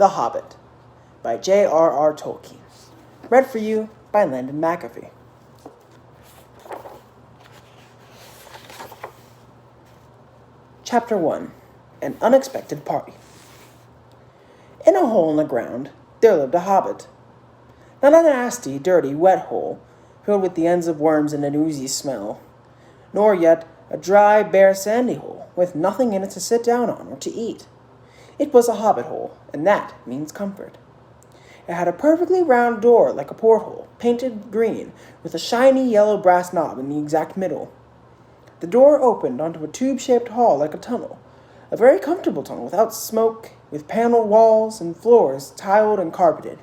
The Hobbit by JRR Tolkien. Read for you by Landon McAfee. Chapter 1. An Unexpected Party. In a hole in the ground, there lived a hobbit. Not a nasty, dirty, wet hole, filled with the ends of worms and an oozy smell, nor yet a dry, bare, sandy hole, with nothing in it to sit down on or to eat. It was a hobbit hole, and that means comfort. It had a perfectly round door like a porthole, painted green, with a shiny yellow brass knob in the exact middle. The door opened onto a tube-shaped hall like a tunnel, a very comfortable tunnel without smoke, with paneled walls and floors tiled and carpeted,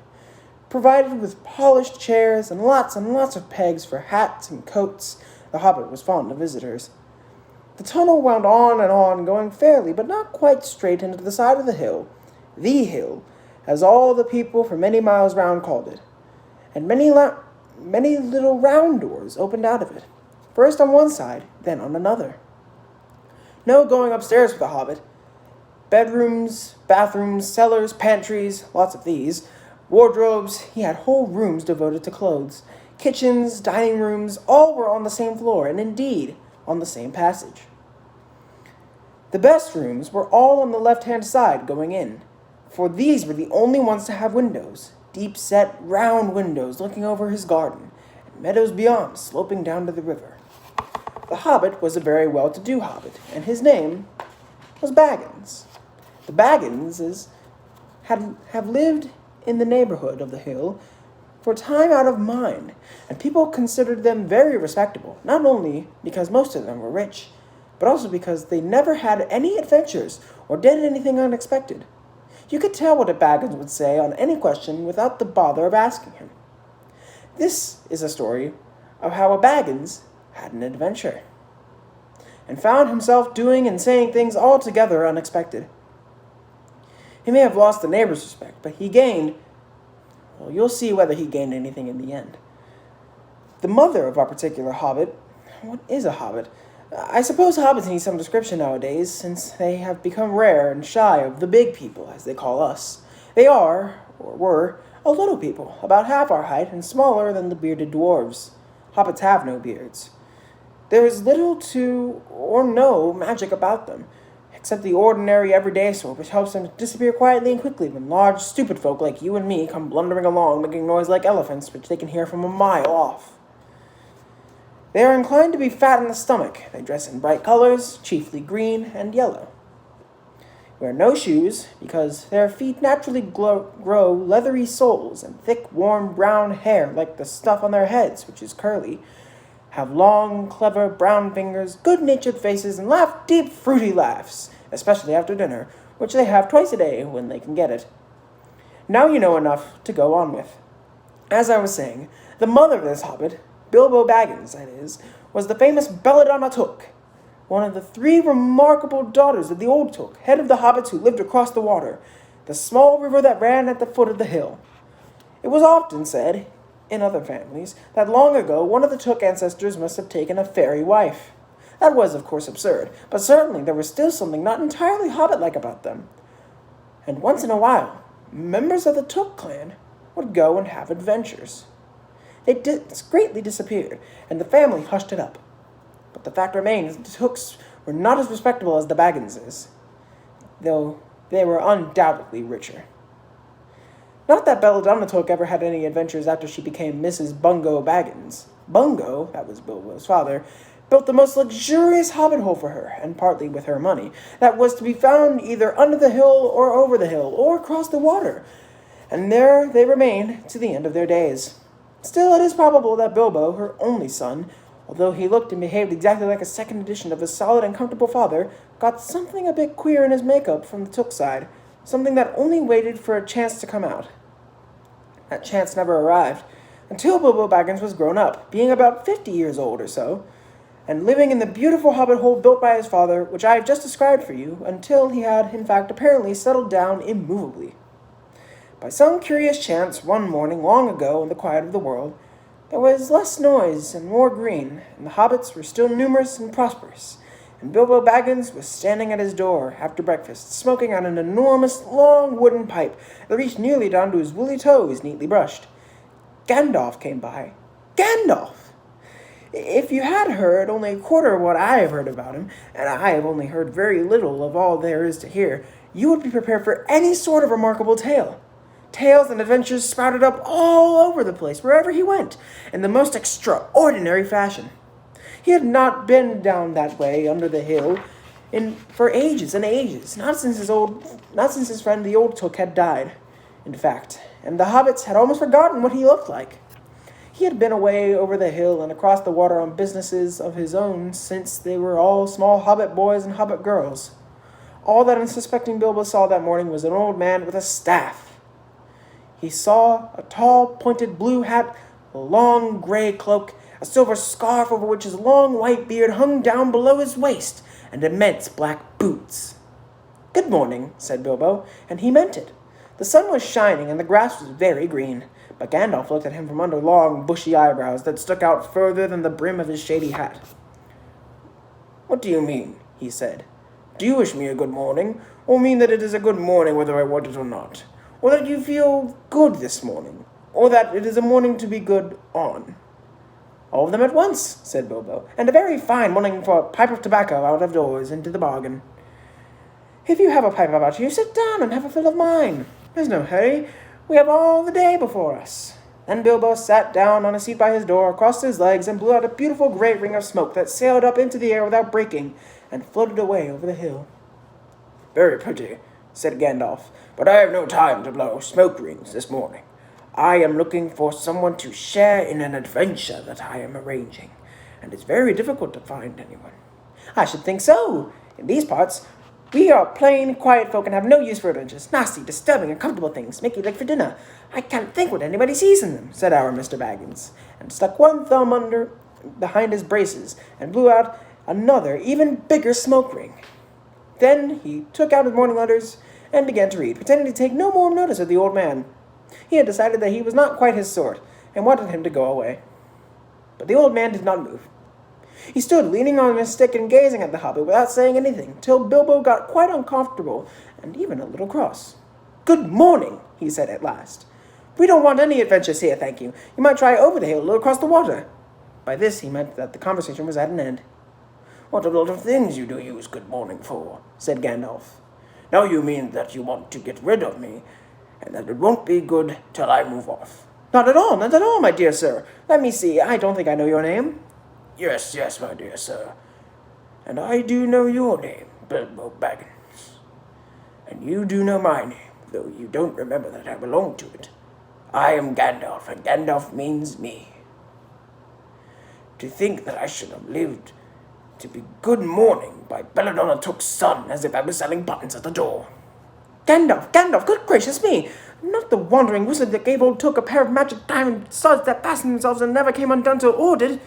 provided with polished chairs and lots of pegs for hats and coats. The hobbit was fond of visitors. The tunnel wound on, going fairly but not quite straight into the side of the hill, as all the people for many miles round called it, and many little round doors opened out of it, first on one side, then on another. No going upstairs for the hobbit. Bedrooms, bathrooms, cellars, pantries, lots of these, wardrobes. He had whole rooms devoted to clothes. Kitchens, dining rooms, all were on the same floor, and indeed on the same passage. The best rooms were all on the left-hand side going in, for these were the only ones to have windows, deep-set, round windows looking over his garden, and meadows beyond sloping down to the river. The hobbit was a very well-to-do hobbit, and his name was Baggins. The Bagginses have lived in the neighborhood of the hill for time out of mind, and people considered them very respectable, not only because most of them were rich, but also because they never had any adventures or did anything unexpected. You could tell what a Baggins would say on any question without the bother of asking him. This is a story of how a Baggins had an adventure, and found himself doing and saying things altogether unexpected. He may have lost the neighbor's respect, but he gained, well, you'll see whether he gained anything in the end. The mother of our particular hobbit, what is a hobbit? I suppose hobbits need some description nowadays, since they have become rare and shy of the big people, as they call us. They are, or were, a little people, about half our height and smaller than the bearded dwarves. Hobbits have no beards. There is little to or no magic about them, except the ordinary everyday sort which helps them to disappear quietly and quickly when large, stupid folk like you and me come blundering along, making noise like elephants, which they can hear from a mile off. They are inclined to be fat in the stomach. They dress in bright colors, chiefly green and yellow. Wear no shoes, because their feet naturally grow leathery soles and thick, warm brown hair like the stuff on their heads, which is curly, have long, clever brown fingers, good-natured faces, and laugh deep, fruity laughs, especially after dinner, which they have twice a day when they can get it. Now you know enough to go on with. As I was saying, the mother of this hobbit, Bilbo Baggins, that is, was the famous Belladonna Took, one of the 3 remarkable daughters of the old Took, head of the hobbits who lived across the water, the small river that ran at the foot of the hill. It was often said, in other families, that long ago one of the Took ancestors must have taken a fairy wife. That was, of course, absurd, but certainly there was still something not entirely hobbit-like about them. And once in a while, members of the Took clan would go and have adventures. They discreetly disappeared, and the family hushed it up. But the fact remains that the Tooks were not as respectable as the Bagginses, though they were undoubtedly richer. Not that Belladonna Took ever had any adventures after she became Mrs. Bungo Baggins. Bungo, that was Bilbo's father, built the most luxurious hobbit hole for her, and partly with her money, that was to be found either under the hill or over the hill or across the water, and there they remained to the end of their days. Still, it is probable that Bilbo, her only son, although he looked and behaved exactly like a second edition of his solid and comfortable father, got something a bit queer in his makeup from the Took side, something that only waited for a chance to come out. That chance never arrived, until Bilbo Baggins was grown up, being about 50 years old or so, and living in the beautiful hobbit hole built by his father, which I have just described for you, until he had, in fact, apparently settled down immovably. By some curious chance, one morning long ago in the quiet of the world, there was less noise and more green, and the hobbits were still numerous and prosperous, and Bilbo Baggins was standing at his door after breakfast, smoking on an enormous, long wooden pipe that reached nearly down to his woolly toes, neatly brushed. Gandalf came by. Gandalf! If you had heard only a quarter of what I have heard about him, and I have only heard very little of all there is to hear, you would be prepared for any sort of remarkable tale. Tales and adventures sprouted up all over the place, wherever he went, in the most extraordinary fashion. He had not been down that way under the hill for ages and ages, not since his friend the old Took had died, in fact, and the hobbits had almost forgotten what he looked like. He had been away over the hill and across the water on businesses of his own since they were all small hobbit boys and hobbit girls. All that unsuspecting Bilbo saw that morning was an old man with a staff. He saw a tall, pointed blue hat, a long gray cloak, a silver scarf over which his long white beard hung down below his waist, and immense black boots. "Good morning," said Bilbo, and he meant it. The sun was shining and the grass was very green, but Gandalf looked at him from under long, bushy eyebrows that stuck out further than the brim of his shady hat. "What do you mean?" he said. "Do you wish me a good morning, or mean that it is a good morning whether I want it or not? Or that you feel good this morning, or that it is a morning to be good on?" "All of them at once," said Bilbo, "and a very fine morning for a pipe of tobacco out of doors into the bargain." "If you have a pipe about you, sit down and have a fill of mine. There's no hurry. We have all the day before us." Then Bilbo sat down on a seat by his door, crossed his legs, and blew out a beautiful great ring of smoke that sailed up into the air without breaking, and floated away over the hill. "Very pretty," said Gandalf, "but I have no time to blow smoke rings this morning. I am looking for someone to share in an adventure that I am arranging, and it's very difficult to find anyone." "I should think so. In these parts, we are plain, quiet folk and have no use for adventures. Nasty, disturbing, uncomfortable things, make you late for dinner. I can't think what anybody sees in them," said our Mr. Baggins, and stuck one thumb behind his braces and blew out another, even bigger smoke ring. Then he took out his morning letters and began to read, pretending to take no more notice of the old man. He had decided that he was not quite his sort, and wanted him to go away. But the old man did not move. He stood leaning on his stick and gazing at the hobbit without saying anything, till Bilbo got quite uncomfortable and even a little cross. "Good morning," he said at last. "We don't want any adventures here, thank you. You might try over the hill or across the water." By this he meant that the conversation was at an end. "What a lot of things you do use good morning for," said Gandalf. "Now you mean that you want to get rid of me, and that it won't be good till I move off." Not at all, my dear sir. Let me see, I don't think I know your name." Yes, my dear sir. And I do know your name, Bilbo Baggins. And you do know my name, though you don't remember that I belong to it. I am Gandalf, and Gandalf means me. To think that I should have lived to be good morning by Belladonna Took's son, as if I was selling buttons at the door. Gandalf, good gracious me! Not the wandering wizard that gave old Took a pair of magic diamond studs that fastened themselves and never came undone till ordered.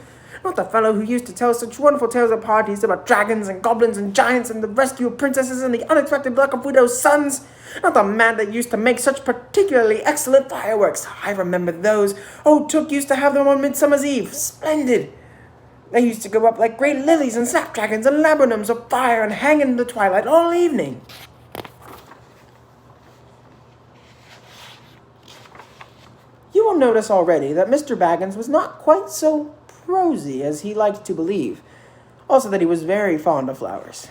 Not the fellow who used to tell such wonderful tales at parties about dragons and goblins and giants and the rescue of princesses and the unexpected luck of widows' sons. Not the man that used to make such particularly excellent fireworks. I remember those. Old Took used to have them on Midsummer's Eve. Splendid. They used to go up like great lilies and snapdragons and laburnums of fire and hang in the twilight all evening. You will notice already that Mr. Baggins was not quite so prosy as he liked to believe. Also that he was very fond of flowers.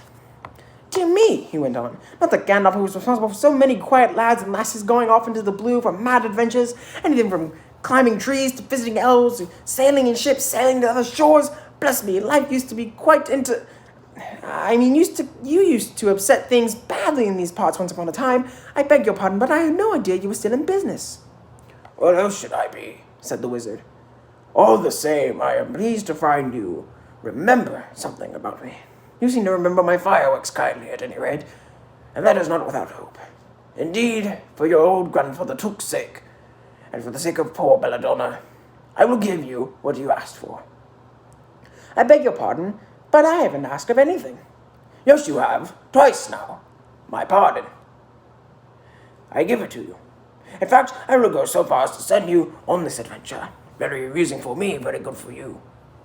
Dear me, he went on, not the Gandalf who was responsible for so many quiet lads and lasses going off into the blue for mad adventures, anything from climbing trees to visiting elves, to sailing in ships, sailing to other shores. Bless me, life used to be quite you used to upset things badly in these parts once upon a time. I beg your pardon, but I had no idea you were still in business. What else should I be? Said the wizard. All the same, I am pleased to find you remember something about me. You seem to remember my fireworks kindly, at any rate, and that is not without hope. Indeed, for your old grandfather Took's sake, and for the sake of poor Belladonna, I will give you what you asked for. I beg your pardon, but I haven't asked of anything. Yes, you have, twice now. My pardon. I give it to you. In fact, I will go so far as to send you on this adventure. Very amusing for me, very good for you,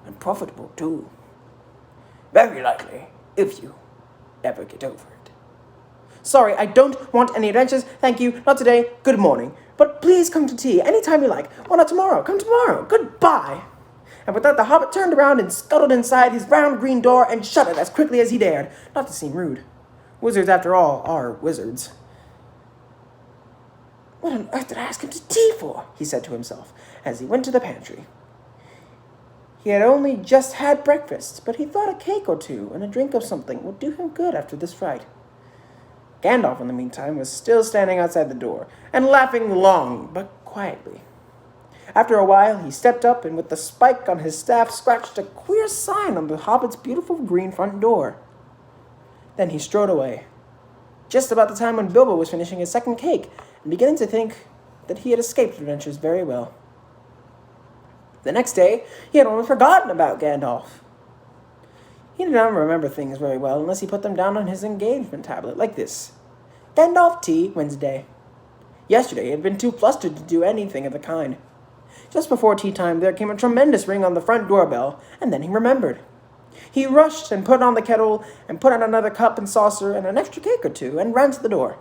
and profitable too. Very likely, if you ever get over it. Sorry, I don't want any adventures. Thank you. Not today. Good morning. But please come to tea anytime you like. Why not tomorrow? Come tomorrow. Goodbye. And with that, the hobbit turned around and scuttled inside his round green door and shut it as quickly as he dared, not to seem rude. Wizards, after all, are wizards. What on earth did I ask him to tea for? He said to himself as he went to the pantry. He had only just had breakfast, but he thought a cake or two and a drink of something would do him good after this fright. Gandalf, in the meantime, was still standing outside the door and laughing long but quietly. After a while, he stepped up and with the spike on his staff scratched a queer sign on the hobbit's beautiful green front door. Then he strode away, just about the time when Bilbo was finishing his second cake and beginning to think that he had escaped adventures very well. The next day, he had almost forgotten about Gandalf. He did not remember things very well unless he put them down on his engagement tablet, like this. Gandalf tea, Wednesday. Yesterday, he had been too flustered to do anything of the kind. Just before tea time, there came a tremendous ring on the front doorbell, and then he remembered. He rushed and put on the kettle and put on another cup and saucer and an extra cake or two and ran to the door.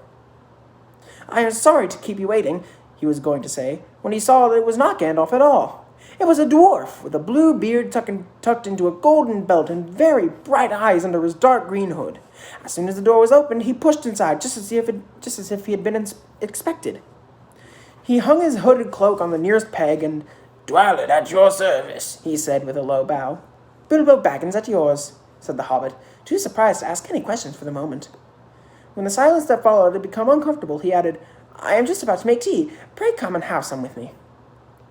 I am sorry to keep you waiting, he was going to say, when he saw that it was not Gandalf at all. It was a dwarf with a blue beard tucked into a golden belt and very bright eyes under his dark green hood. As soon as the door was opened, he pushed inside, just as if he had been expected. He hung his hooded cloak on the nearest peg and, "Dwellin at your service," he said with a low bow. "Bilbo Baggins at yours," said the hobbit, too surprised to ask any questions for the moment. When the silence that followed had become uncomfortable, he added, "I am just about to make tea. Pray come and have some with me."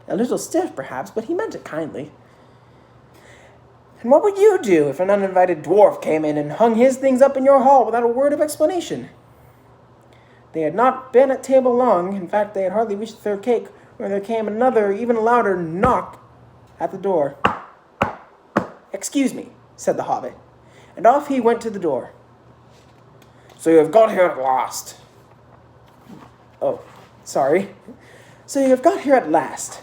A little stiff, perhaps, but he meant it kindly. "And what would you do if an uninvited dwarf came in and hung his things up in your hall without a word of explanation?" They had not been at table long. In fact, they had hardly reached the third cake when there came another, even louder knock at the door. "Excuse me," said the hobbit, and off he went to the door. "So you have got here at last." "Oh, sorry. So you have got here at last."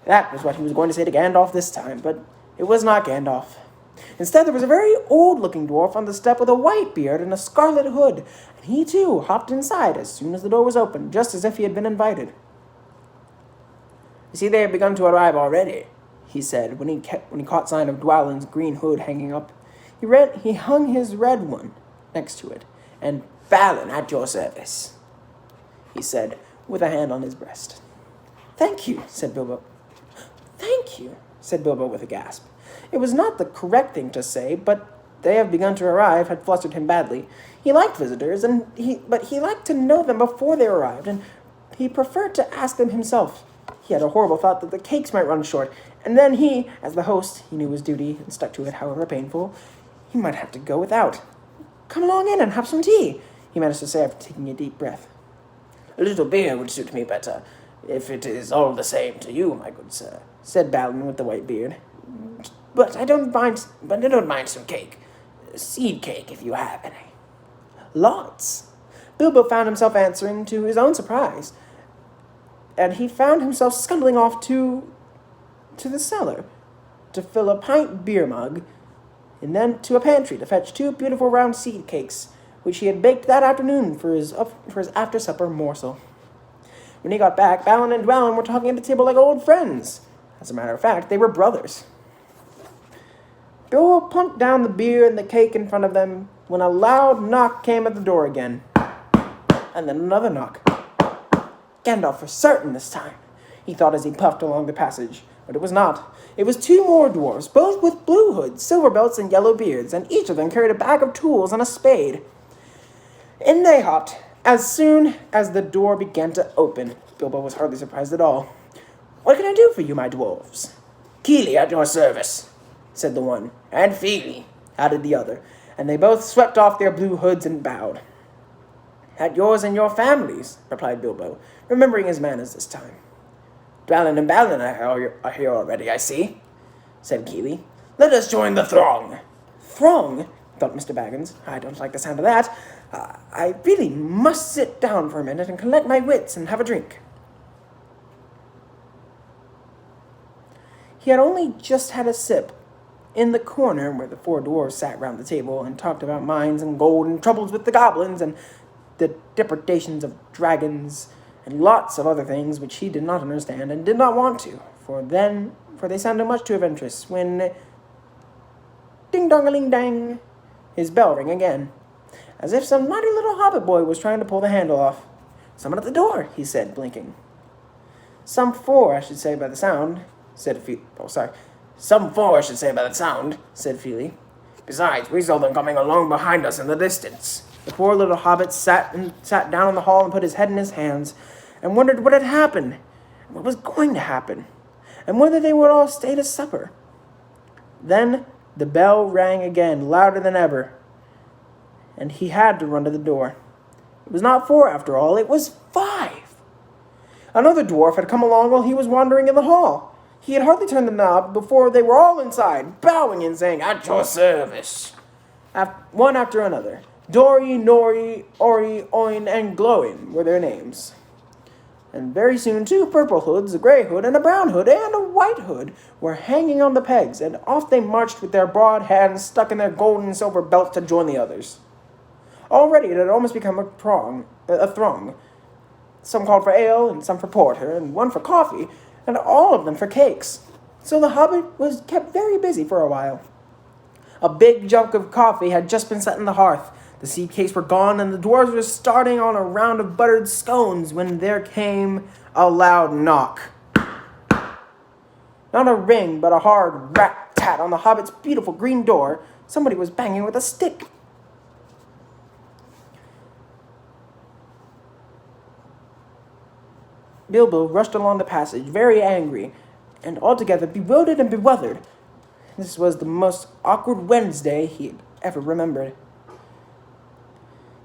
That was what he was going to say to Gandalf this time, but it was not Gandalf. Instead, there was a very old-looking dwarf on the step with a white beard and a scarlet hood, and he, too, hopped inside as soon as the door was opened, just as if he had been invited. "You see, they have begun to arrive already," he said, when he caught sight of Dwalin's green hood hanging up. He hung his red one next to it, and "Balin at your service," he said, with a hand on his breast. "Thank you," said Bilbo. "Thank you," said Bilbo with a gasp. It was not the correct thing to say, but "they have begun to arrive" had flustered him badly. He liked visitors, but he liked to know them before they arrived, and he preferred to ask them himself. He had a horrible thought that the cakes might run short, and then he, as the host, he knew his duty and stuck to it, however painful, he might have to go without. "Come along in and have some tea," he managed to say after taking a deep breath. "A little beer would suit me better, if it is all the same to you, my good sir," said Balin with the white beard. But I don't mind some cake. Seed cake, if you have any." "Lots." Bilbo found himself answering to his own surprise, and he found himself scuttling off to the cellar to fill a pint beer mug, and then to a pantry to fetch 2 beautiful round seed cakes, which he had baked that afternoon for his after-supper morsel. When he got back, Balin and Dwalin were talking at the table like old friends. As a matter of fact, they were brothers. Bilbo plunked down the beer and the cake in front of them when a loud knock came at the door again. And then another knock. Gandalf for certain this time, he thought as he puffed along the passage. But it was not. It was 2 more dwarfs, both with blue hoods, silver belts, and yellow beards, and each of them carried a bag of tools and a spade. In they hopped. As soon as the door began to open, Bilbo was hardly surprised at all. "What can I do for you, my dwarves?" "Keely at your service," said the one. "And Feely," added the other, and they both swept off their blue hoods and bowed. "At yours and your families," replied Bilbo, remembering his manners this time. "Dwalin and Balin are here already, I see," said Keely. "Let us join the throng." "Throng?" thought Mr. Baggins. "I don't like the sound of that. I really must sit down for a minute and collect my wits and have a drink." He had only just had a sip In the corner where the four dwarfs sat round the table and talked about mines and gold and troubles with the goblins and the depredations of dragons and lots of other things which he did not understand and did not want to, for they sounded much too adventurous, when ding-dong-a-ling-dang, his bell rang again, as if some naughty little hobbit boy was trying to pull the handle off. "Someone at the door," he said, blinking. "Some four, I should say by the sound," said "Some four, I should say by the sound," said Feely. "Besides, we saw them coming along behind us in the distance." The poor little hobbit sat down in the hall and put his head in his hands and wondered what had happened, and what was going to happen, and whether they would all stay to supper. Then the bell rang again, louder than ever, and he had to run to the door. It was not 4 after all, it was 5. Another dwarf had come along while he was wandering in the hall. He had hardly turned the knob before they were all inside, bowing and saying, "At your service," one after another. Dory, Nori, Ori, Oin, and Glowin were their names. And very soon 2 purple hoods, a gray hood, and a brown hood, and a white hood were hanging on the pegs, and off they marched with their broad hands stuck in their gold and silver belts to join the others. Already it had almost become a throng. Some called for ale, and some for porter, and one for coffee, and all of them for cakes. So the hobbit was kept very busy for a while. A big jug of coffee had just been set in the hearth. The seed cakes were gone, and the dwarves were starting on a round of buttered scones when there came a loud knock. Not a ring, but a hard rat-tat on the hobbit's beautiful green door. Somebody was banging with a stick. Bilbo rushed along the passage, very angry, and altogether bewildered and bewildered. This was the most awkward Wednesday he had ever remembered.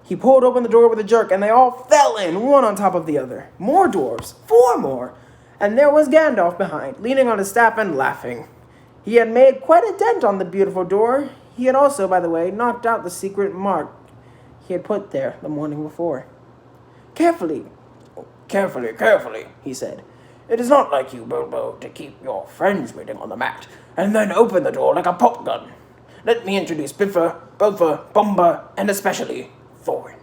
He pulled open the door with a jerk, and they all fell in, one on top of the other. More dwarves, 4 more, and there was Gandalf behind, leaning on his staff and laughing. He had made quite a dent on the beautiful door. He had also, by the way, knocked out the secret mark he had put there the morning before. Carefully, he said. "It is not like you, Bilbo, to keep your friends waiting on the mat, and then open the door like a pop gun. Let me introduce Bifur, Bofur, Bomber, and especially Thorin."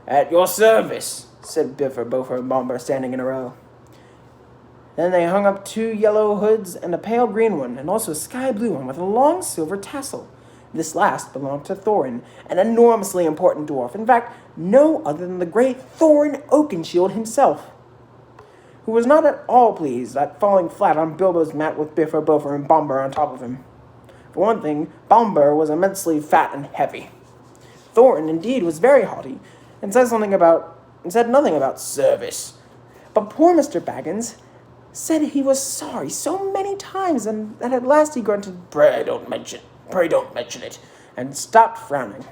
"At your service," said Bifur, Bofur, and Bomber, standing in a row. Then they hung up 2 yellow hoods and a pale green one, and also a sky blue one with a long silver tassel. This last belonged to Thorin, an enormously important dwarf. In fact, no other than the great Thorin Oakenshield himself, who was not at all pleased at falling flat on Bilbo's mat with Bifur, Bofur, and Bomber on top of him. For one thing, Bomber was immensely fat and heavy. Thorin, indeed, was very haughty, and said nothing about service. But poor Mr. Baggins said he was sorry so many times, and that at last he grunted, pray don't mention it, and stopped frowning.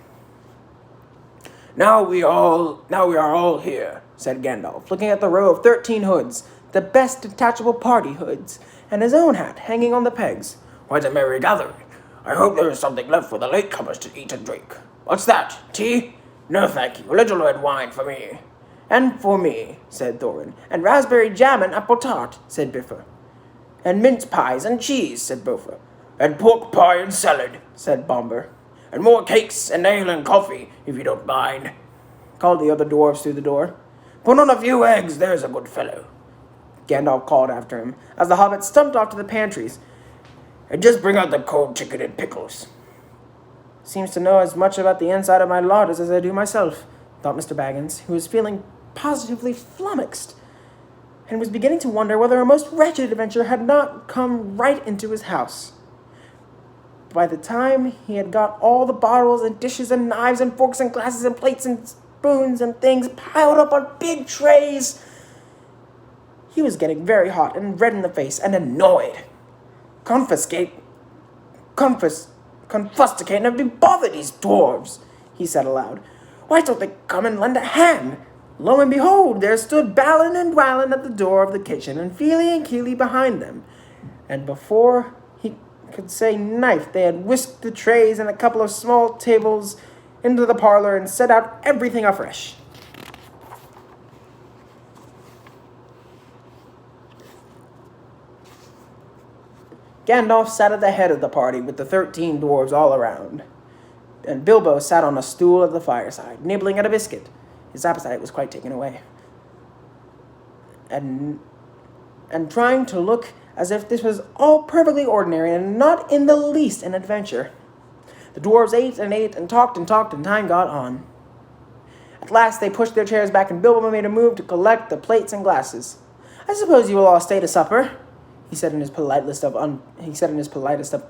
Now we are all here," said Gandalf, looking at the row of 13 hoods, the best detachable party hoods, and his own hat hanging on the pegs. "What a merry gathering! I hope there is something left for the latecomers to eat and drink. What's that? Tea? No, thank you. A little red wine for me." "And for me," said Thorin. "And raspberry jam and apple tart," said Bifur. "And mince pies and cheese," said Bofur. "And pork pie and salad," said Bomber. "And more cakes and ale and coffee, if you don't mind," called the other dwarves through the door. "Put on a few eggs, there's a good fellow," Gandalf called after him, as the hobbits stumped off to the pantries. "And just bring out the cold chicken and pickles." "Seems to know as much about the inside of my larder as I do myself," thought Mr. Baggins, who was feeling positively flummoxed, and was beginning to wonder whether a most wretched adventure had not come right into his house. By the time he had got all the bottles and dishes and knives and forks and glasses and plates and spoons and things piled up on big trays, he was getting very hot and red in the face and annoyed. Confuscate and be bothered, these dwarves," he said aloud. "Why don't they come and lend a hand?" Lo and behold, there stood Balin and Dwalin at the door of the kitchen, and Feely and Keely behind them. And before he could say knife, they had whisked the trays and a couple of small tables into the parlor and set out everything afresh. Gandalf sat at the head of the party with the 13 dwarves all around, and Bilbo sat on a stool at the fireside, nibbling at a biscuit. His appetite was quite taken away. And trying to look as if this was all perfectly ordinary and not in the least an adventure. The dwarves ate and talked, and time got on. At last they pushed their chairs back, and Bilbo made a move to collect the plates and glasses. "I suppose you will all stay to supper," he said in his politest of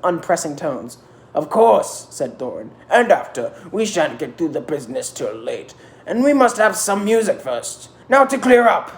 unpressing tones. "Of course," said Thorin. "And after, we shan't get through the business till late, and we must have some music first. Now to clear up."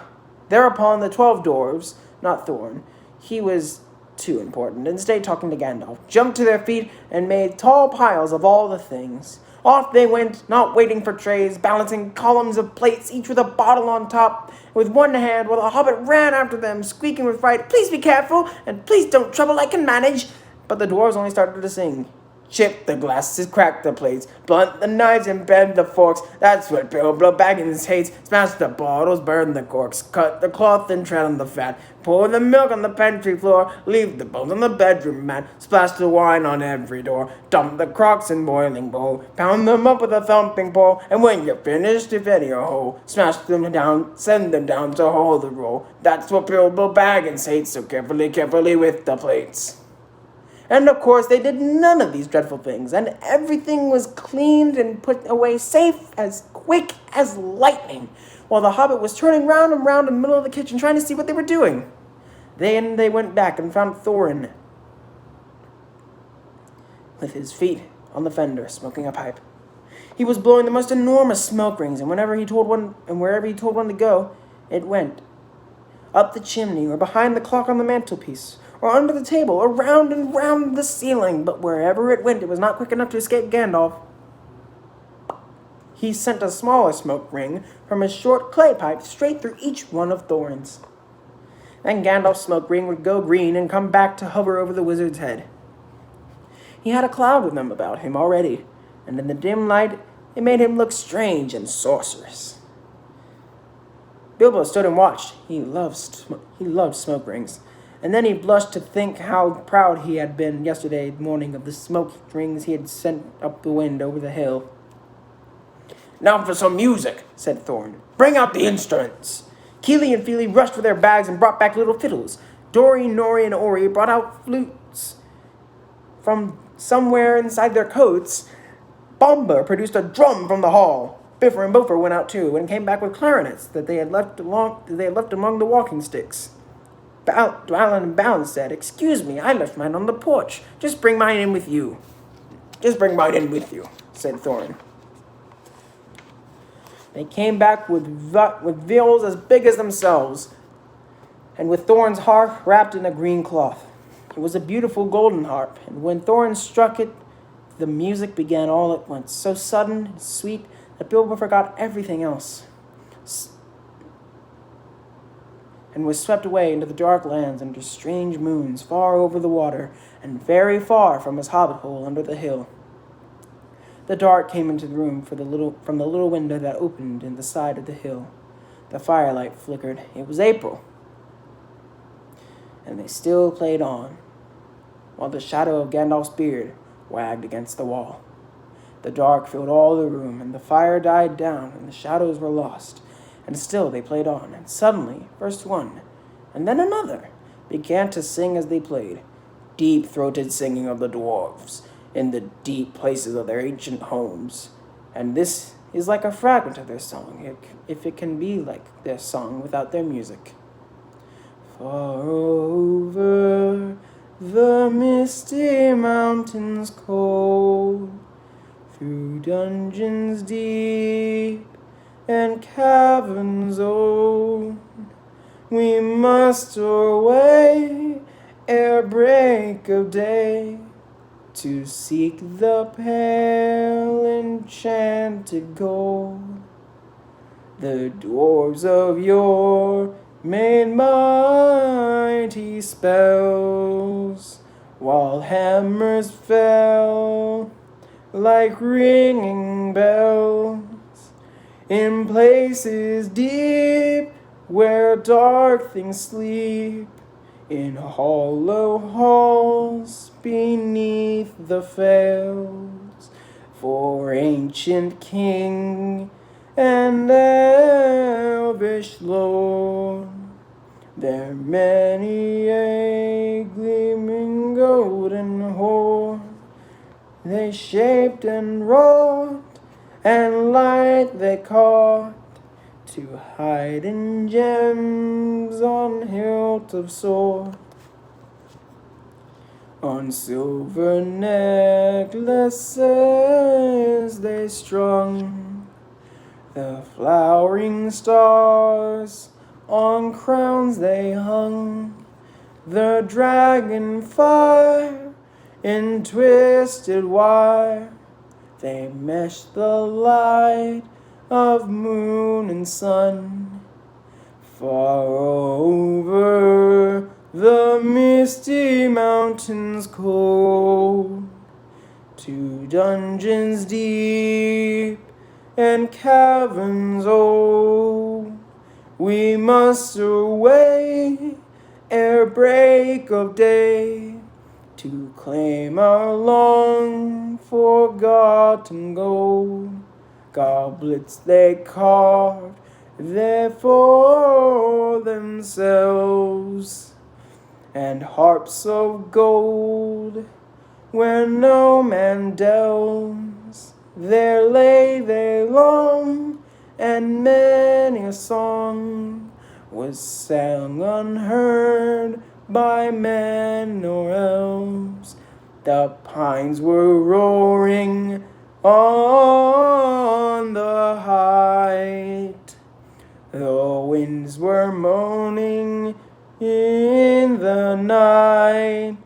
Thereupon the 12 dwarves, not Thorin, he was too important, and stayed talking to Gandalf, jumped to their feet and made tall piles of all the things. Off they went, not waiting for trays, balancing columns of plates, each with a bottle on top, with one hand, while the hobbit ran after them, squeaking with fright, "Please be careful, and please don't trouble, I can manage." But the dwarves only started to sing. "Chip the glasses, crack the plates, blunt the knives and bend the forks. That's what Bilbo Baggins hates. Smash the bottles, burn the corks, cut the cloth and tread on the fat. Pour the milk on the pantry floor, leave the bones on the bedroom mat. Splash the wine on every door, dump the crocks in boiling bowl. Pound them up with a thumping pole, and when you're finished, if any are whole, smash them down, send them down to hold the roll. That's what Bilbo Baggins hates, so carefully with the plates." And of course, they did none of these dreadful things, and everything was cleaned and put away safe as quick as lightning, while the hobbit was turning round and round in the middle of the kitchen trying to see what they were doing. Then they went back and found Thorin with his feet on the fender, smoking a pipe. He was blowing the most enormous smoke rings, and wherever he told one to go, it went. Up the chimney, or behind the clock on the mantelpiece, or under the table, or round and round the ceiling, but wherever it went, it was not quick enough to escape Gandalf. He sent a smaller smoke ring from his short clay pipe straight through each one of Thorin's. Then Gandalf's smoke ring would go green and come back to hover over the wizard's head. He had a cloud with them about him already, and in the dim light, it made him look strange and sorcerous. Bilbo stood and watched. He loved smoke rings. And then he blushed to think how proud he had been yesterday morning of the smoke rings he had sent up the wind over the hill. "Now for some music," said Thorin. "Bring out the instruments." Keely and Feely rushed for their bags and brought back little fiddles. Dory, Nori, and Ori brought out flutes from somewhere inside their coats. Bomba produced a drum from the hall. Biffer and Bofer went out too, and came back with clarinets that they had left among the walking sticks. Dwalin and Balin said, "Excuse me, I left mine on the porch. Just bring mine in with you," said Thorin. They came back with viols as big as themselves, and with Thorin's harp wrapped in a green cloth. It was a beautiful golden harp, and when Thorin struck it, the music began all at once, so sudden and sweet that Bilbo forgot everything else, and was swept away into the dark lands under strange moons, far over the water, and very far from his hobbit hole under the hill. The dark came into the room from the little window that opened in the side of the hill. The firelight flickered. It was April, and they still played on, while the shadow of Gandalf's beard wagged against the wall. The dark filled all the room, and the fire died down, and the shadows were lost. And still they played on, and suddenly, first one, and then another, began to sing as they played, deep-throated singing of the dwarves, in the deep places of their ancient homes. And this is like a fragment of their song, if it can be like their song without their music. Far over the misty mountains cold, through dungeons deep and caverns old, we must our way ere break of day, to seek the pale enchanted gold. The dwarves of yore made mighty spells, while hammers fell like ringing bells, in places deep where dark things sleep, In hollow halls beneath the fells, for ancient king and elvish lord, there many a gleaming golden hoard they shaped and wrought, and light they caught, to hide in gems on hilt of sword. On silver necklaces they strung the flowering stars, on crowns they hung the dragon fire in twisted wire. They meshed the light of moon and sun far over the misty mountains cold, to dungeons deep and caverns old. We must away ere break of day, to claim our long forgotten gold. Goblets they carved there for themselves, and harps of gold where no man delves. There lay they long, and many a song was sung unheard by men or elves. The pines were roaring on the height, the winds were moaning in the night.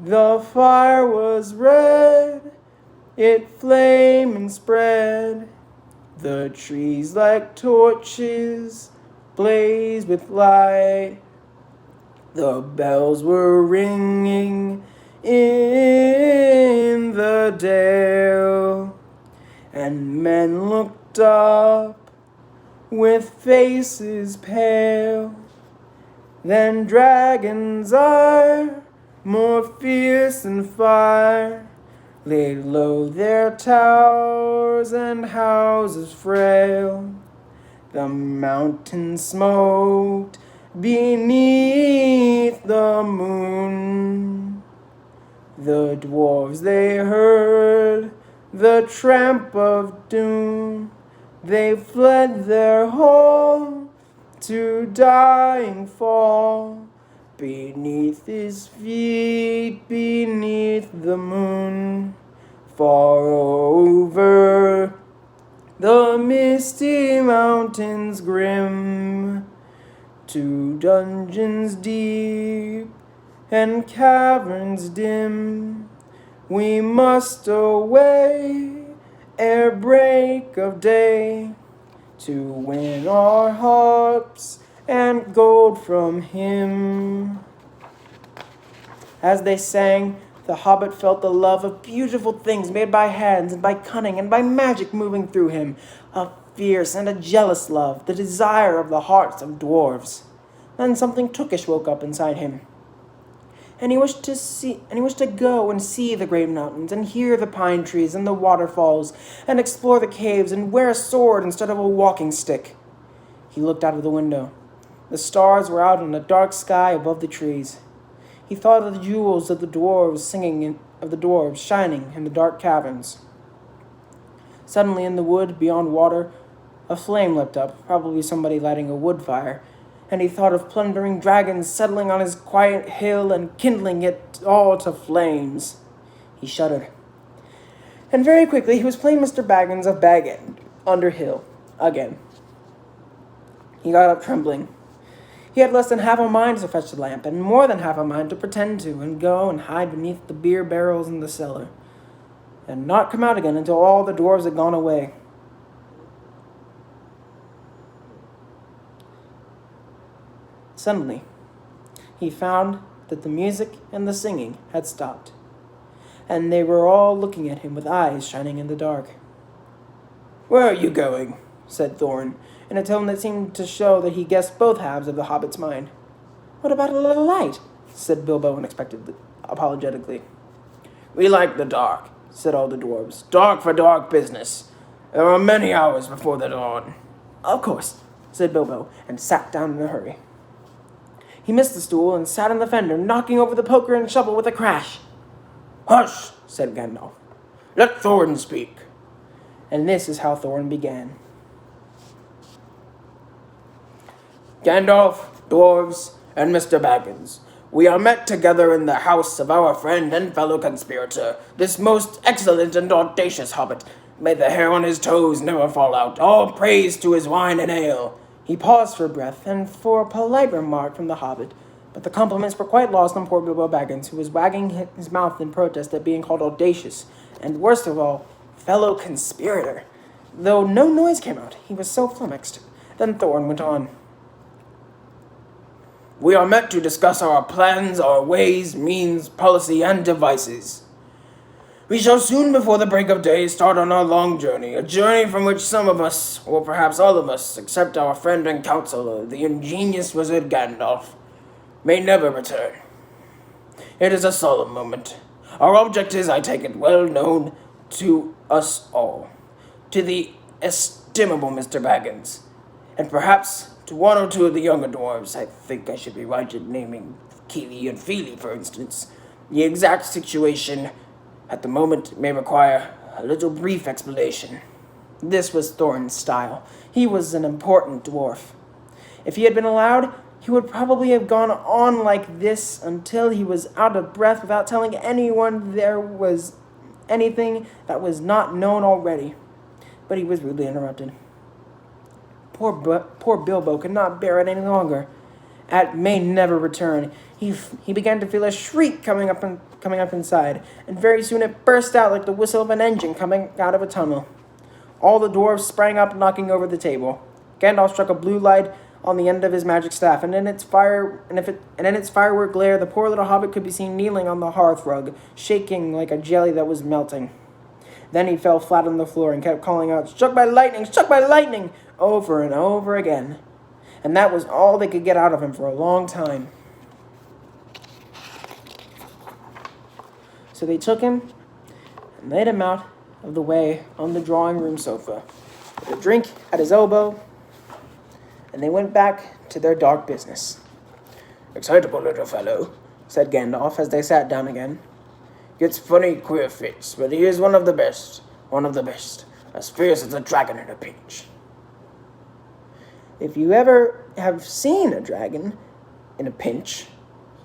The fire was red, it flamed and spread. The trees like torches blazed with light. The bells were ringing in the dale, and men looked up with faces pale. Then dragons are more fierce than fire, laid low their towers and houses frail. The mountain smoked beneath the moon. The dwarves they heard the tramp of doom. They fled their home to die and fall beneath his feet, beneath the moon. Far over the misty mountains grim, to dungeons deep and caverns dim, we must away ere break of day, to win our harps and gold from him. As they sang, the hobbit felt the love of beautiful things made by hands and by cunning and by magic moving through him, a fierce and a jealous love, the desire of the hearts of dwarves. Then something tookish woke up inside him, and he wished to go and see the great mountains, and hear the pine trees and the waterfalls, and explore the caves, and wear a sword instead of a walking stick. He looked out of the window. The stars were out in a dark sky above the trees. He thought of the jewels of the dwarves shining in the dark caverns. Suddenly in the wood beyond water, a flame leapt up, probably somebody lighting a wood fire, and he thought of plundering dragons settling on his quiet hill and kindling it all to flames. He shuddered. And very quickly he was playing Mr. Baggins of Bag End, Underhill, again. He got up trembling. He had less than half a mind to fetch the lamp, and more than half a mind to pretend to, and go and hide beneath the beer barrels in the cellar, and not come out again until all the dwarves had gone away. Suddenly, he found that the music and the singing had stopped, and they were all looking at him with eyes shining in the dark. "Where are you going?" said Thorn, in a tone that seemed to show that he guessed both halves of the hobbit's mind. "What about a little light?" said Bilbo apologetically. "We like the dark," said all the dwarves. "Dark for dark business. There are many hours before the dawn." "Of course," said Bilbo, and sat down in a hurry. He missed the stool and sat on the fender, knocking over the poker and shovel with a crash. "Hush," said Gandalf. "Let Thorin speak." And this is how Thorin began. "Gandalf, dwarves, and Mr. Baggins, we are met together in the house of our friend and fellow conspirator, this most excellent and audacious hobbit. May the hair on his toes never fall out. All praise to his wine and ale." He paused for breath and for a polite remark from the hobbit, but the compliments were quite lost on poor Bilbo Baggins, who was wagging his mouth in protest at being called audacious, and worst of all, fellow conspirator. Though no noise came out, he was so flummoxed. Then Thorin went on. "We are met to discuss our plans, our ways, means, policy, and devices. We shall soon before the break of day start on our long journey, a journey from which some of us, or perhaps all of us, except our friend and counselor, the ingenious wizard Gandalf, may never return. It is a solemn moment. Our object is, I take it, well known to us all, to the estimable Mr. Baggins, and perhaps to one or two of the younger dwarves. I think I should be right in naming Keely and Feely, for instance. The exact situation at the moment may require a little brief explanation." This was Thorin's style. He was an important dwarf. If he had been allowed, he would probably have gone on like this until he was out of breath without telling anyone there was anything that was not known already. But he was rudely interrupted. Poor Bilbo could not bear it any longer. At may never return, he began to feel a shriek coming up inside, and very soon it burst out like the whistle of an engine coming out of a tunnel. All the dwarves sprang up, knocking over the table. Gandalf struck a blue light on the end of his magic staff, and in its firework glare, the poor little hobbit could be seen kneeling on the hearth rug, shaking like a jelly that was melting. Then he fell flat on the floor and kept calling out, "Struck by lightning," over and over again. And that was all they could get out of him for a long time. So they took him and laid him out of the way on the drawing room sofa, with a drink at his elbow, and they went back to their dark business. "Excitable little fellow," said Gandalf as they sat down again. "Gets funny, queer fits, but he is one of the best, as fierce as a dragon in a pinch." If you ever have seen a dragon in a pinch,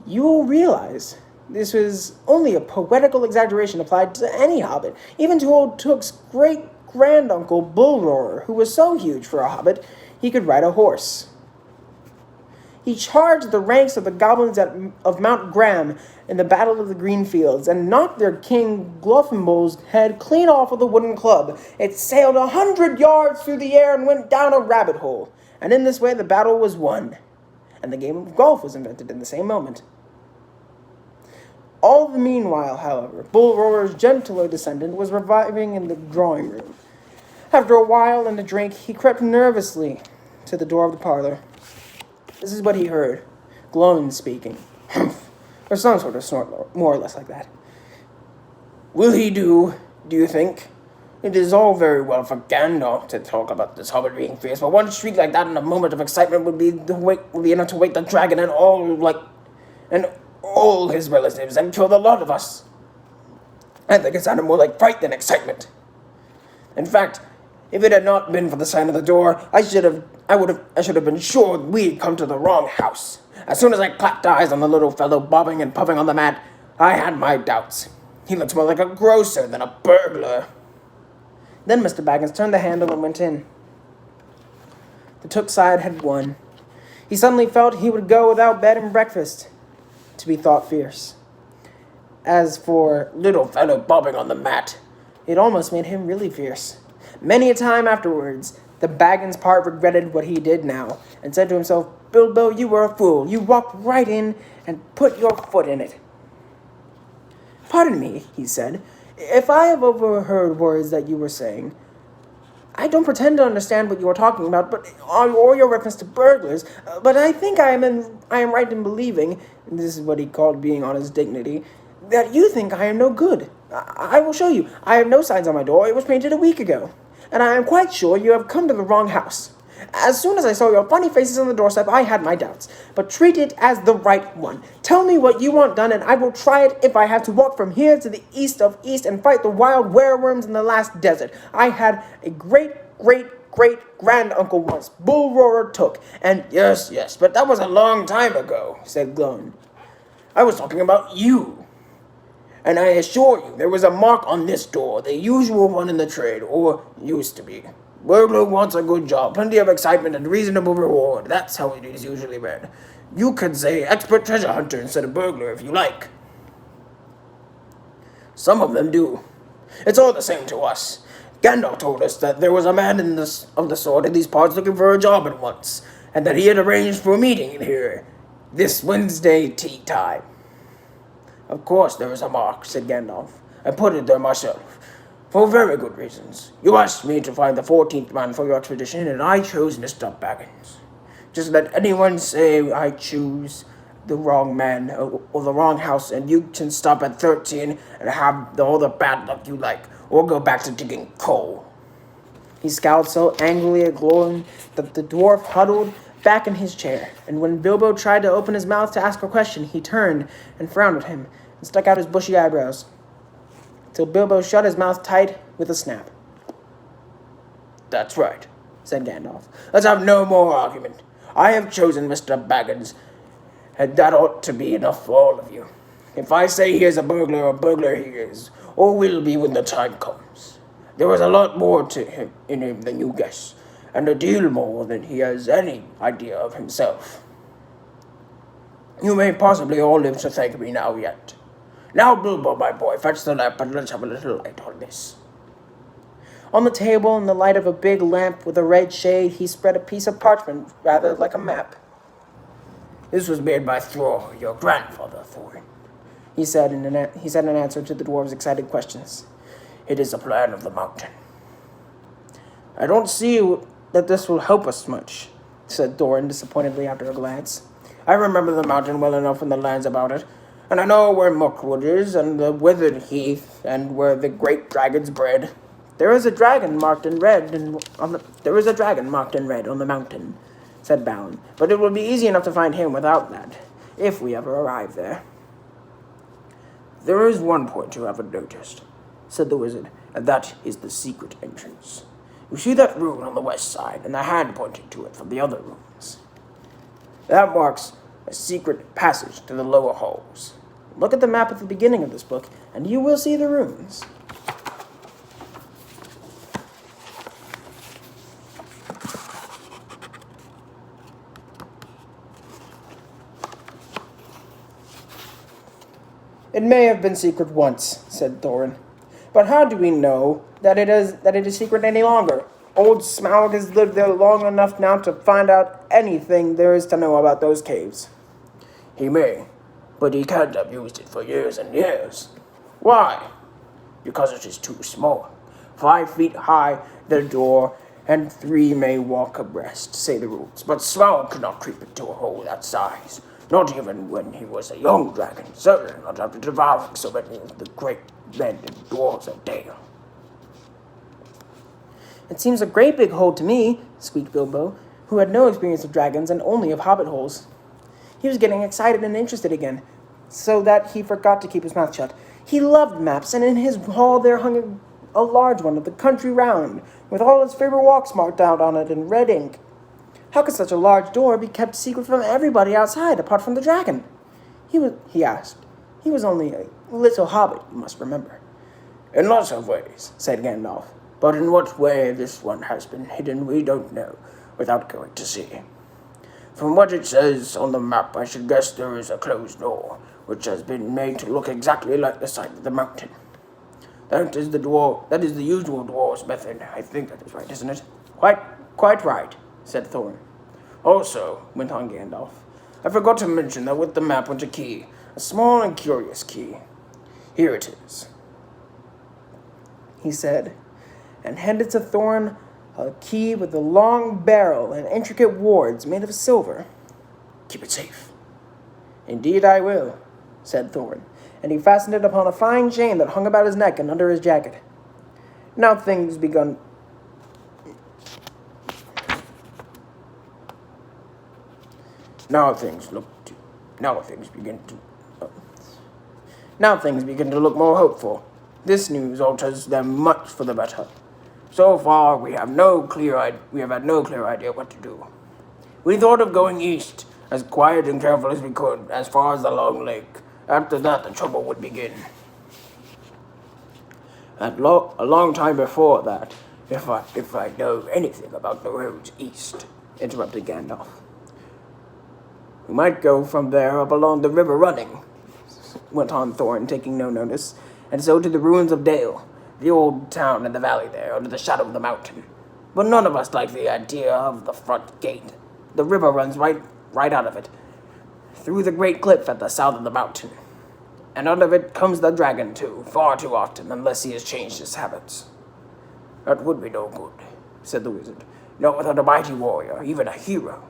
you will realize this was only a poetical exaggeration applied to any hobbit, even to old Took's great-granduncle Bullroarer, who was so huge for a hobbit he could ride a horse. He charged the ranks of the goblins of Mount Graham in the Battle of the Green Fields and knocked their king Glorfinbol's head clean off with a wooden club. It sailed 100 yards through the air and went down a rabbit hole. And in this way the battle was won, and the game of golf was invented in the same moment. All the meanwhile, however, Bullroarer's gentler descendant was reviving in the drawing room. After a while and a drink, he crept nervously to the door of the parlor. This is what he heard. Glóin speaking. "Humph," or some sort of snort, more or less like that. "Will he do you think? It is all very well for Gandalf to talk about this hobbit being fierce, but one shriek like that in a moment of excitement would be enough to wake the dragon and all his relatives and kill the lot of us. I think it sounded more like fright than excitement. In fact, if it had not been for the sign of the door, I should have been sure we had come to the wrong house. As soon as I clapped eyes on the little fellow bobbing and puffing on the mat, I had my doubts. He looked more like a grocer than a burglar." Then Mr. Baggins turned the handle and went in. The Took side had won. He suddenly felt he would go without bed and breakfast to be thought fierce. As for little fellow bobbing on the mat, it almost made him really fierce. Many a time afterwards, the Baggins part regretted what he did now, and said to himself, "Bilbo, you were a fool. You walked right in and put your foot in it." "Pardon me," he said, "if I have overheard words that you were saying. I don't pretend to understand what you are talking about, or your reference to burglars, but I think I am right in believing, and this is what he called being on his dignity, that you think I am no good. I will show you. I have no signs on my door. It was painted a week ago. And I am quite sure you have come to the wrong house. As soon as I saw your funny faces on the doorstep, I had my doubts. But treat it as the right one. Tell me what you want done, and I will try it if I have to walk from here to the east of east and fight the wild wereworms in the last desert. I had a great-great-great-granduncle once, Bull Roarer Took, and Yes, but that was a long time ago, said Glone. I was talking about you. And I assure you, there was a mark on this door, the usual one in the trade, or used to be. Burglar wants a good job, plenty of excitement, and reasonable reward. That's how it is usually read. You could say expert treasure hunter instead of burglar if you like. Some of them do. It's all the same to us. Gandalf told us that there was a man of the sort in these parts looking for a job at once, and that he had arranged for a meeting in here this Wednesday tea time. Of course there is a mark, said Gandalf. I put it there myself, for very good reasons. You asked me to find the 14th man for your expedition, and I chose Mr. Baggins. Just let anyone say I choose the wrong man or the wrong house, and you can stop at 13 and have all the bad luck you like, or go back to digging coal. He scowled so angrily at Glorn that the dwarf huddled back in his chair, and when Bilbo tried to open his mouth to ask a question, he turned and frowned at him and stuck out his bushy eyebrows, till Bilbo shut his mouth tight with a snap. That's right, said Gandalf. Let's have no more argument. I have chosen Mr. Baggins, and that ought to be enough for all of you. If I say he is a burglar he is, or will be when the time comes. There is a lot more to him in him than you guess, and a deal more than he has any idea of himself. You may possibly all live to thank me now yet. Now, Bilbo, my boy, fetch the lamp and let's have a little light on this. On the table, in the light of a big lamp with a red shade, he spread a piece of parchment, rather like a map. This was made by Thror, your grandfather, Thorin, he said in answer to the dwarves' excited questions. It is a plan of the mountain. I don't see that this will help us much, said Thorin disappointedly after a glance. I remember the mountain well enough and the lands about it, and I know where Muckwood is, and the withered heath, and where the great dragons bred. There is a dragon marked in red on the mountain, said Balin, but it will be easy enough to find him without that, if we ever arrive there. There is one point you haven't noticed, said the wizard, and that is the secret entrance. You see that rune on the west side, and the hand pointing to it from the other rooms. That marks a secret passage to the lower halls. Look at the map at the beginning of this book, and you will see the runes. It may have been secret once, said Thorin. But how do we know that it is secret any longer? Old Smaug has lived there long enough now to find out anything there is to know about those caves. He may, but he can't have used it for years and years. Why? Because it is too small. 5 feet high, the door, and 3 may walk abreast, say the rules. But Smaug could not creep into a hole that size. Not even when he was a young dragon, certainly not after devouring so many of the great men and dwarves of Dale. It seems a great big hole to me, squeaked Bilbo, who had no experience of dragons and only of hobbit holes. He was getting excited and interested again, so that he forgot to keep his mouth shut. He loved maps, and in his hall there hung a large one of the country round, with all his favorite walks marked out on it in red ink. How could such a large door be kept secret from everybody outside, apart from the dragon? He asked. He was only a little hobbit, you must remember. In lots of ways, said Gandalf. But in what way this one has been hidden we don't know, without going to see. From what it says on the map, I should guess there is a closed door, which has been made to look exactly like the side of the mountain. That is the usual dwarf's method. I think that is right, isn't it? Quite right, said Thorin. Also, went on Gandalf, I forgot to mention that with the map went a key, a small and curious key. Here it is, he said, and handed to Thorin a key with a long barrel and intricate wards made of silver. Keep it safe. Indeed I will, said Thorn, and he fastened it upon a fine chain that hung about his neck and under his jacket. Now things begin to look more hopeful. This news alters them much for the better. So far, we have had no clear idea what to do. We thought of going east, as quiet and careful as we could, as far as the Long Lake. After that, the trouble would begin. A long time before that, if I know anything about the roads east, interrupted Gandalf. We might go from there up along the river running, went on Thorn, taking no notice, and so to the ruins of Dale, the old town in the valley there, under the shadow of the mountain. But none of us like the idea of the front gate. The river runs right out of it, through the great cliff at the south of the mountain. And out of it comes the dragon, too, far too often, unless he has changed his habits. That would be no good, said the wizard. Not without a mighty warrior, even a hero.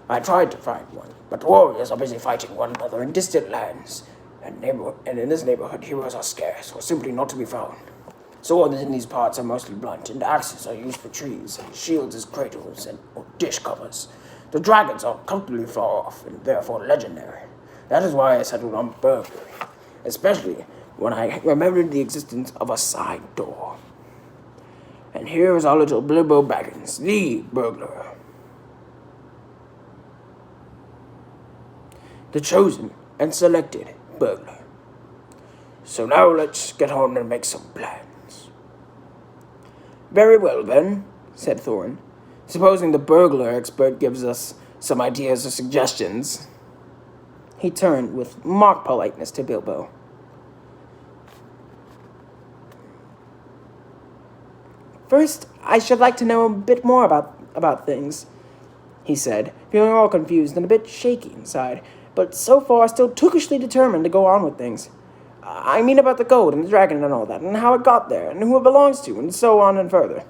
I tried to find one, but warriors are busy fighting one another in distant lands, and in this neighborhood heroes are scarce, or simply not to be found. Swords in these parts are mostly blunt, and axes are used for trees, and shields as cradles or dish covers. The dragons are comfortably far off, and therefore legendary. That is why I settled on burglary, especially when I remembered the existence of a side door. And here is our little Bilbo Baggins, the burglar. The chosen and selected burglar. So now let's get on and make some plans. Very well, then, said Thorn. Supposing the burglar expert gives us some ideas or suggestions. He turned with mock politeness to Bilbo. First, I should like to know a bit more about things, he said, feeling all confused and a bit shaky inside, but so far still tookishly determined to go on with things. I mean about the gold and the dragon and all that, and how it got there, and who it belongs to, and so on and further.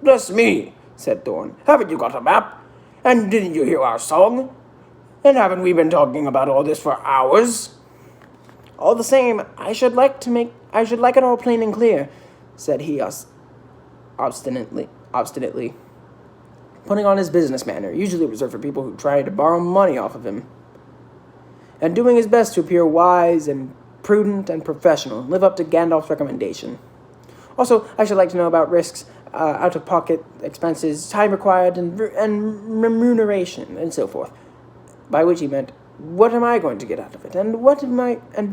Bless me, said Thorn. Haven't you got a map? And didn't you hear our song? And haven't we been talking about all this for hours? All the same, I should like it all plain and clear, said he obstinately, putting on his business manner, usually reserved for people who try to borrow money off of him, and doing his best to appear wise and prudent and professional, live up to Gandalf's recommendation. Also, I should like to know about risks, out-of-pocket expenses, time required, and remuneration, and so forth. By which he meant, what am I going to get out of it, and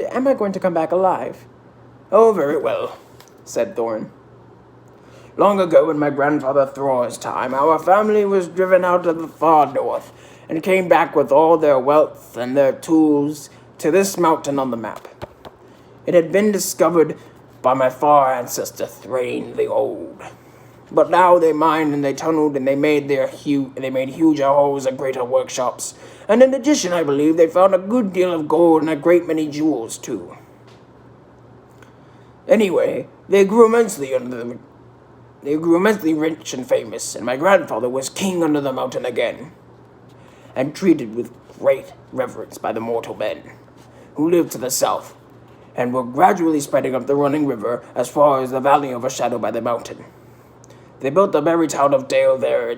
am I going to come back alive? Oh, very well, said Thorn. Long ago, in my grandfather Thor's time, our family was driven out of the far north, and came back with all their wealth and their tools to this mountain on the map. It had been discovered by my far ancestor Thrain the Old. But now they mined and they tunneled and they made huger holes and greater workshops. And in addition, I believe they found a good deal of gold and a great many jewels too. Anyway, they grew immensely rich and famous, and my grandfather was king under the mountain again, and treated with great reverence by the mortal men who lived to the south, and were gradually spreading up the running river as far as the valley overshadowed by the mountain. They built the very town of Dale there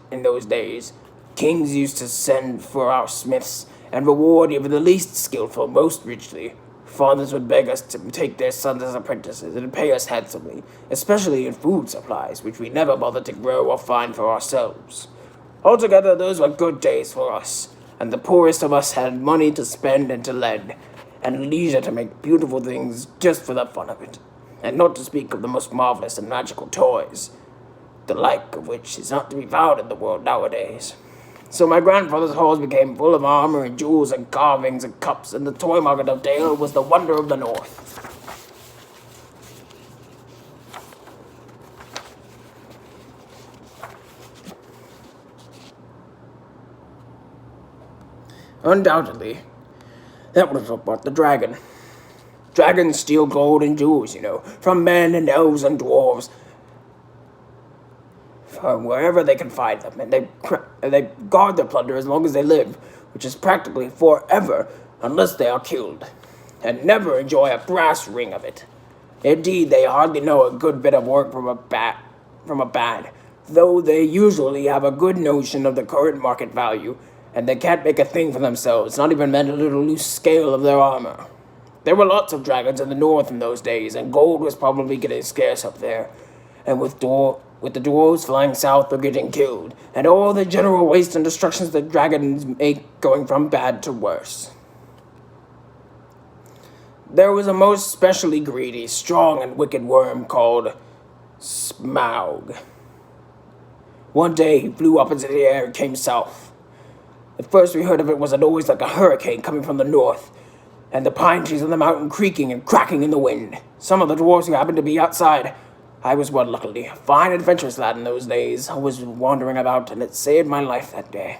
in those days. Kings used to send for our smiths, and reward even the least skillful most richly. Fathers would beg us to take their sons as apprentices and pay us handsomely, especially in food supplies, which we never bothered to grow or find for ourselves. Altogether, those were good days for us, and the poorest of us had money to spend and to lend, and leisure to make beautiful things just for the fun of it, and not to speak of the most marvelous and magical toys, the like of which is not to be found in the world nowadays. So my grandfather's halls became full of armor and jewels and carvings and cups, and the toy market of Dale was the wonder of the north. Undoubtedly, that was what brought the dragon. Dragons steal gold and jewels, from men and elves and dwarves. from wherever they can find them, and they guard their plunder as long as they live, which is practically forever unless they are killed, and never enjoy a brass ring of it. Indeed, they hardly know a good bit of work from a bad, though they usually have a good notion of the current market value, and they can't make a thing for themselves, not even mend a little loose scale of their armor. There were lots of dragons in the north in those days, and gold was probably getting scarce up there, and with the dwarves flying south or getting killed, and all the general waste and destructions that dragons make going from bad to worse. There was a most specially greedy, strong, and wicked worm called Smaug. One day he flew up into the air and came south. At first we heard of it was a noise like a hurricane coming from the north, and the pine trees on the mountain creaking and cracking in the wind. Some of the dwarves who happened to be outside, I was one luckily, a fine adventurous lad in those days. I was wandering about, and it saved my life that day.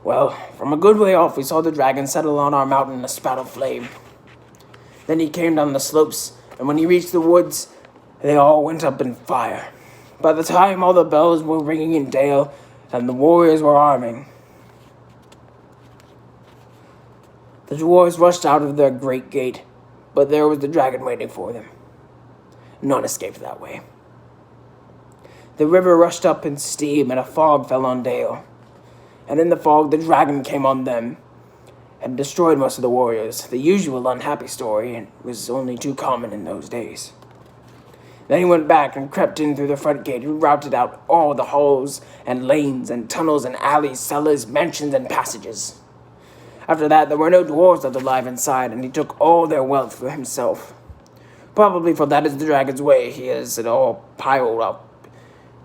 Well, from a good way off we saw the dragon settle on our mountain in a spout of flame. Then he came down the slopes, and when he reached the woods, they all went up in fire. By the time all the bells were ringing in Dale, and the warriors were arming, the dwarves rushed out of their great gate, but there was the dragon waiting for them. None escaped that way. The river rushed up in steam, and a fog fell on Dale. And in the fog, the dragon came on them, and destroyed most of the warriors. The usual unhappy story, and was only too common in those days. Then he went back and crept in through the front gate and routed out all the halls and lanes and tunnels and alleys, cellars, mansions, and passages. After that, there were no dwarves left alive inside, and he took all their wealth for himself. Probably for that is the dragon's way. He has it all piled up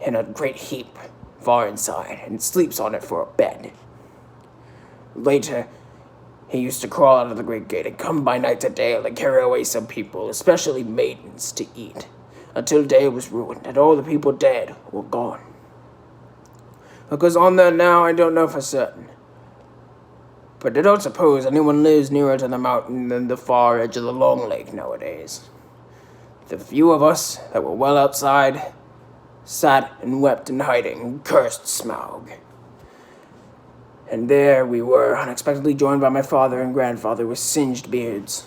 in a great heap far inside, and sleeps on it for a bed. Later, he used to crawl out of the great gate and come by night to Dale and carry away some people, especially maidens, to eat, until Dale was ruined and all the people dead or gone. Because on that now, I don't know for certain. But I don't suppose anyone lives nearer to the mountain than the far edge of the Long Lake nowadays. The few of us that were well outside sat and wept in hiding and cursed Smaug. And there we were, unexpectedly joined by my father and grandfather with singed beards.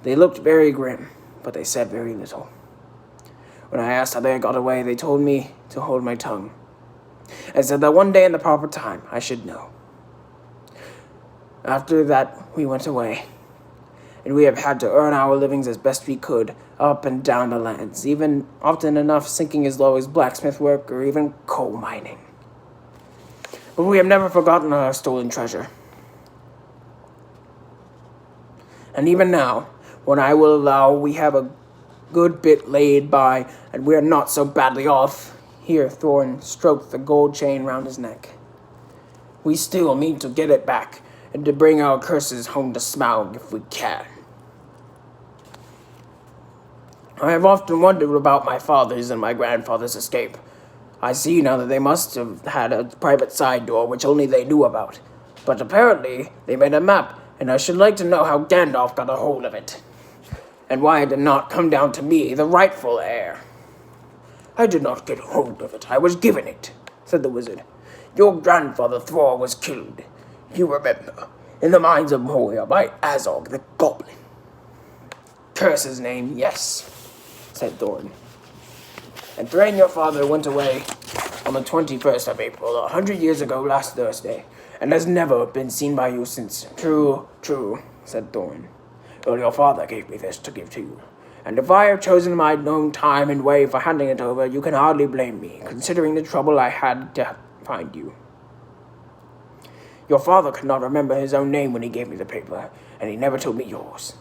They looked very grim, but they said very little. When I asked how they had got away, they told me to hold my tongue, and said that one day in the proper time I should know. After that, we went away, and we have had to earn our livings as best we could, up and down the lands, even often enough sinking as low as blacksmith work or even coal mining. But we have never forgotten our stolen treasure. And even now, when I will allow we have a good bit laid by, and we are not so badly off, here Thorn stroked the gold chain round his neck, we still mean to get it back, and to bring our curses home to Smaug if we can. I have often wondered about my father's and my grandfather's escape. I see now that they must have had a private side door which only they knew about. But apparently they made a map, and I should like to know how Gandalf got a hold of it, and why it did not come down to me, the rightful heir. I did not get hold of it, I was given it, said the wizard. Your grandfather Thror was killed, you remember, in the mines of Moria by Azog the Goblin. Curse his name, yes, said Thorn. And Thrain, your father, went away on the 21st of April, 100 years ago last Thursday, and has never been seen by you since. True, said Thorn. Well, your father gave me this to give to you, and if I have chosen my own time and way for handing it over, you can hardly blame me, considering the trouble I had to find you. Your father could not remember his own name when he gave me the paper, and he never told me yours.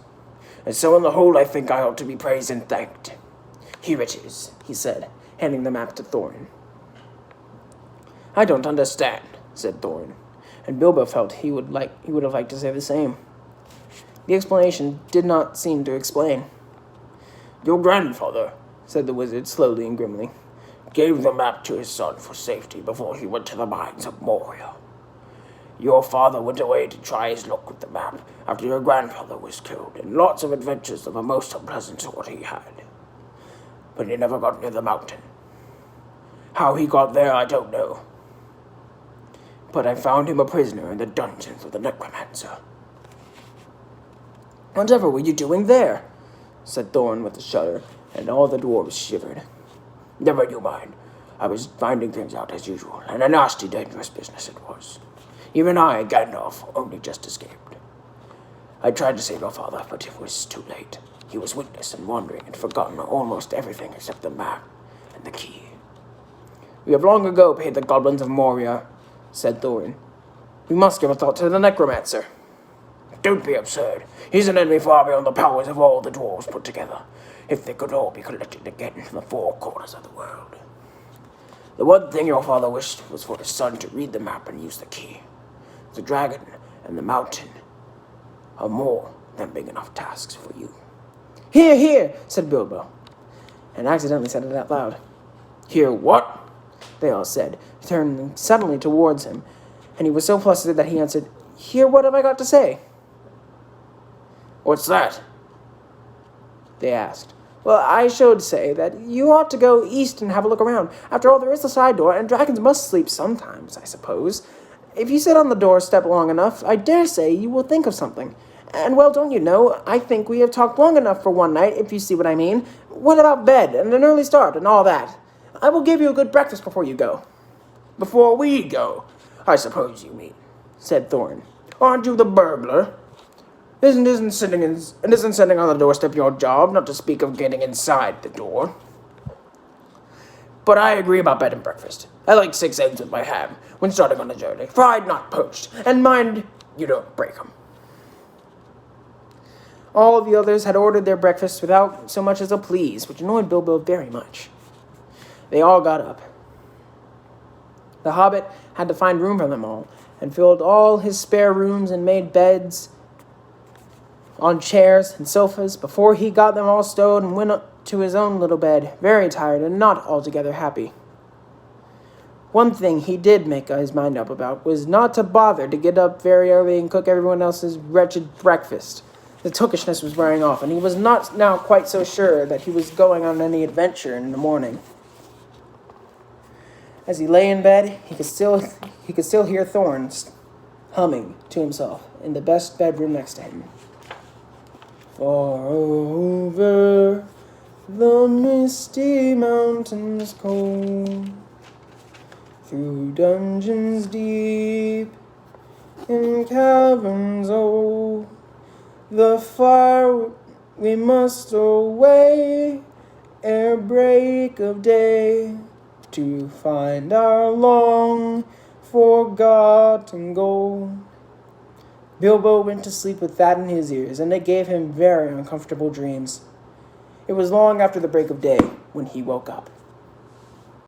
And so on the whole, I think I ought to be praised and thanked. Here it is, he said, handing the map to Thorn. I don't understand, said Thorn, and Bilbo felt he would have liked to say the same. The explanation did not seem to explain. Your grandfather, said the wizard slowly and grimly, gave the map to his son for safety before he went to the mines of Moria. Your father went away to try his luck with the map after your grandfather was killed, and lots of adventures of a most unpleasant sort he had. But he never got near the mountain, How he got there, I don't know. But I found him a prisoner in the dungeons of the necromancer. Whatever were you doing there? Said Thorn with a shudder, and all the dwarves shivered. Never you mind. I was finding things out as usual, and a nasty, dangerous business it was. Even I, Gandalf, only just escaped. I tried to save your father, but it was too late. He was witness and wandering and forgotten almost everything except the map and the key. We have long ago paid the goblins of Moria, said Thorin. We must give a thought to the necromancer. Don't be absurd. He's an enemy far beyond the powers of all the dwarves put together, if they could all be collected again from the four corners of the world. The one thing your father wished was for his son to read the map and use the key. The dragon and the mountain are more than big enough tasks for you. Hear, hear, said Bilbo, and accidentally said it out loud. Hear what? They all said, turning suddenly towards him, and he was so flustered that he answered, Hear what have I got to say? What's that? They asked. Well, I should say that you ought to go east and have a look around. After all, there is a side door, and dragons must sleep sometimes, I suppose. If you sit on the doorstep long enough, I dare say you will think of something. And, well, don't you know, I think we have talked long enough for one night, if you see what I mean. What about bed, and an early start, and all that? I will give you a good breakfast before you go. Before we go, I suppose you mean, said Thorin. Aren't you the burglar? Isn't sitting on the doorstep your job, not to speak of getting inside the door? But I agree about bed and breakfast. I like 6 eggs with my ham when starting on a journey, fried, not poached, and mind you don't break them. All of the others had ordered their breakfast without so much as a please, which annoyed Bilbo very much. They all got up. The Hobbit had to find room for them all, and filled all his spare rooms and made beds on chairs and sofas before he got them all stowed and went up to his own little bed, very tired and not altogether happy. One thing he did make his mind up about was not to bother to get up very early and cook everyone else's wretched breakfast. The tookishness was wearing off, and he was not now quite so sure that he was going on any adventure in the morning. As he lay in bed, he could still hear Thorn humming to himself in the best bedroom next to him. Far over the misty mountains cold, through dungeons deep, in caverns old, the fire we must away ere break of day, to find our long forgotten gold. Bilbo went to sleep with that in his ears, and it gave him very uncomfortable dreams. It was long after the break of day when he woke up.